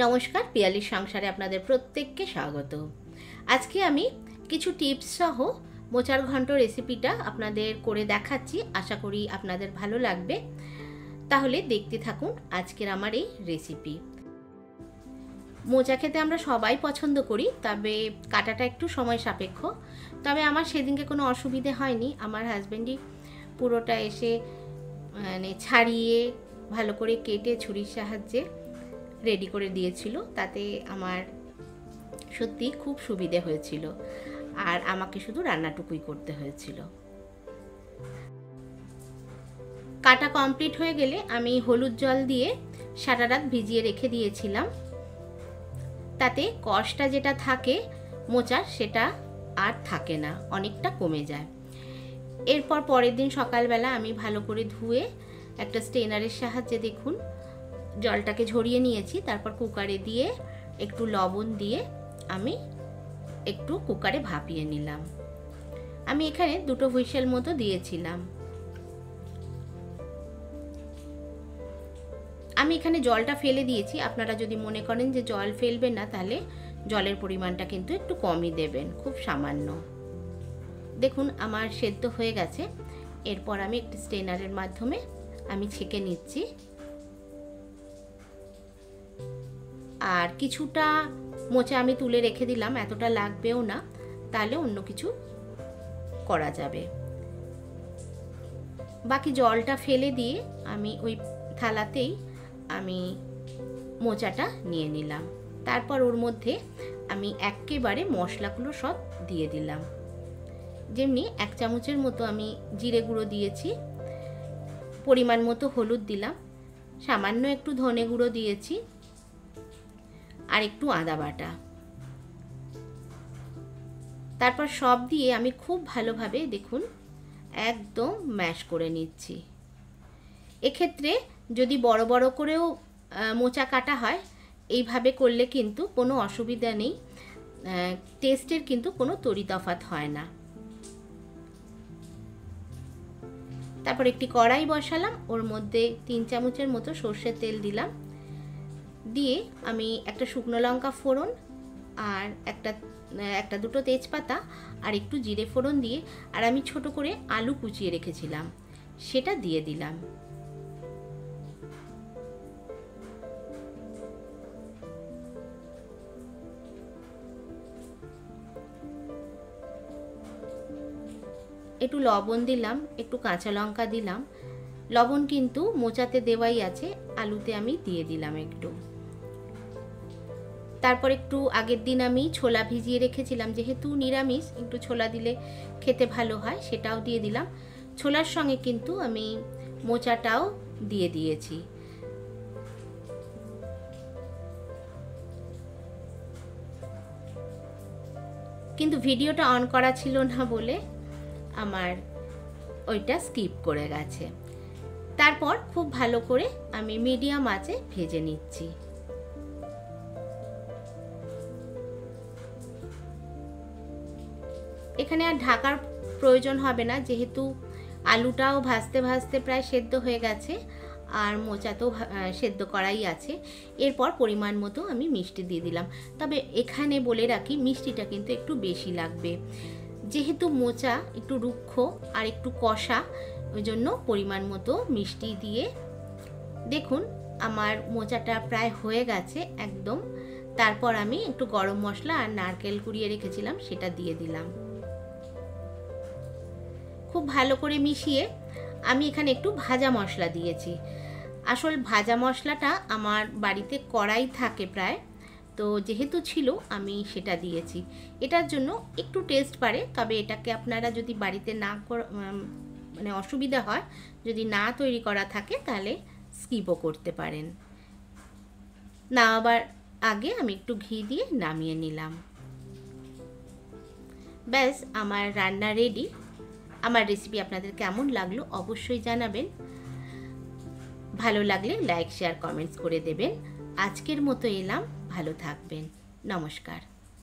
নমস্কার, পিয়ালির সংসারে আপনাদের প্রত্যেককে স্বাগত। আজকে আমি কিছু টিপস সহ মোচার ঘন্ট রেসিপিটা আপনাদের করে দেখাচ্ছি। আশা করি আপনাদের ভালো লাগবে। তাহলে দেখতে থাকুন আজকের আমার এই রেসিপি। মোচা খেতে আমরা সবাই পছন্দ করি, তবে কাটাটা একটু সময় সাপেক্ষ। তবে আমার সেদিনকে কোনো অসুবিধে হয়নি। আমার হাজব্যান্ডই পুরোটা এসে ছাড়িয়ে ভালো করে কেটে ছুরির সাহায্যে রেডি করে দিয়েছিল। তাতে আমার সত্যি খুব সুবিধে হয়েছিল, আর আমাকে শুধু রান্নাটুকুই করতে হয়েছিল। কাটা কমপ্লিট হয়ে গেলে আমি হলুদ জল দিয়ে সারা রাত ভিজিয়ে রেখে দিয়েছিলাম। তাতে কষটা যেটা থাকে মোচার, সেটা আর থাকে না, অনেকটা কমে যায়। এরপর পরের দিন সকালবেলা আমি ভালো করে ধুয়ে একটা স্ট্রেনারের সাহায্যে দেখুন জলটাকে ঝরিয়ে নিয়েছি। তারপর কুকারে দিয়ে একটু লবণ দিয়ে আমি একটু কুকারে ভাপিয়ে নিলাম। আমি এখানে 2 হুইসেল মতো দিয়েছিলাম। আমি এখানে জলটা ফেলে দিয়েছি। আপনারা যদি মনে করেন যে জল ফেলবেন না, তাহলে জলের পরিমাণটা কিন্তু একটু কমই দেবেন, খুব সামান্য। দেখুন আমার সেদ্ধ হয়ে গেছে। এরপর আমি একটি স্ট্রেনারের মাধ্যমে আমি ছেঁকে নিচ্ছি। আর কিছুটা মোচা আমি তুলে রেখে দিলাম, এতটা লাগবেও না, তাহলে অন্য কিছু করা যাবে। বাকি জলটা ফেলে দিয়ে আমি ওই থালাতেই আমি মোচাটা নিয়ে নিলাম। তারপর ওর মধ্যে আমি একেবারে মশলাগুলো সব দিয়ে দিলাম। যেমনি 1 চামচের মতো আমি জিরে গুঁড়ো দিয়েছি, পরিমাণ মতো হলুদ দিলাম, সামান্য একটু ধনে গুঁড়ো দিয়েছি, আর একটু আদা বাটা। তারপর সব দিয়ে আমি খুব ভালোভাবে দেখুন একদম ম্যাশ করে নিচ্ছি। এক্ষেত্রে যদি বড় বড় করেও মোচা কাটা হয়, এইভাবে করলে কিন্তু কোনো অসুবিধা নেই, টেস্টের কিন্তু কোনো তরিতফাত হয় না। তারপর একটি কড়াই বসালাম, ওর মধ্যে 3 চামচের মতো সর্ষের তেল দিলাম। দিয়ে আমি একটা শুকনো লঙ্কা ফোড়ন আর একটা দুটো তেজপাতা আর একটু জিরে ফোড়ন দিয়ে, আর আমি ছোট করে আলু কুচিয়ে রেখেছিলাম সেটা দিয়ে দিলাম। একটু লবণ দিলাম, একটু কাঁচা লঙ্কা দিলাম। লবণ কিন্তু মোচাতে দেওয়াই আছে, আলুতে আমি দিয়ে দিলাম একটু। তারপর একটু আগের দিন আমি ছোলা ভিজিয়ে রেখেছিলাম, যেহেতু নিরামিষ একটু ছোলা দিলে খেতে ভালো হয়, সেটাও দিয়ে দিলাম। ছোলার সঙ্গে কিন্তু আমি মোচাটাও দিয়ে দিয়েছি। কিন্তু ভিডিওটা অন করা ছিল না বলে আমার ওইটা স্কিপ করে গেছে। তারপর খুব ভালো করে আমি মিডিয়াম আঁচে ভেজে নিচ্ছি। এখানে আর ঢাকার প্রয়োজন হবে না, যেহেতু আলুটাও ভাজতে ভাজতে প্রায় সেদ্ধ হয়ে গেছে, আর মোচাতেও সেদ্ধ করাই আছে। এরপর পরিমাণ মতো আমি মিষ্টি দিয়ে দিলাম। তবে এখানে বলে রাখি, মিষ্টিটা কিন্তু একটু বেশি লাগবে, যেহেতু মোচা একটু রুক্ষ আর একটু কষা, ওই জন্য পরিমাণ মতো মিষ্টি দিয়ে। দেখুন আমার মোচাটা প্রায় হয়ে গেছে একদম। তারপর আমি একটু গরম মশলা আর নারকেল কুড়িয়ে রেখেছিলাম সেটা দিয়ে দিলাম। খুব ভালো করে মিশিয়ে আমি এখানে একটু ভাজা মশলা দিয়েছি। আসল ভাজা মশলাটা আমার বাড়িতে কড়াই থাকে প্রায়, তো যেহেতু ছিল আমি সেটা দিয়েছি। এটার জন্য একটু টেস্ট বাড়ে, তবে এটাকে আপনারা যদি বাড়িতে না মানে অসুবিধা হয়, যদি না তৈরি করা থাকে, তাহলে স্কিপও করতে পারেন। নামাবার আগে আমি একটু ঘি দিয়ে নামিয়ে নিলাম। ব্যাস আমার রান্না রেডি। আমার রেসিপি আপনাদের কেমন লাগলো অবশ্যই জানাবেন। ভালো লাগলে লাইক শেয়ার কমেন্টস করে দেবেন। আজকের মতো এলাম, ভালো থাকবেন, নমস্কার।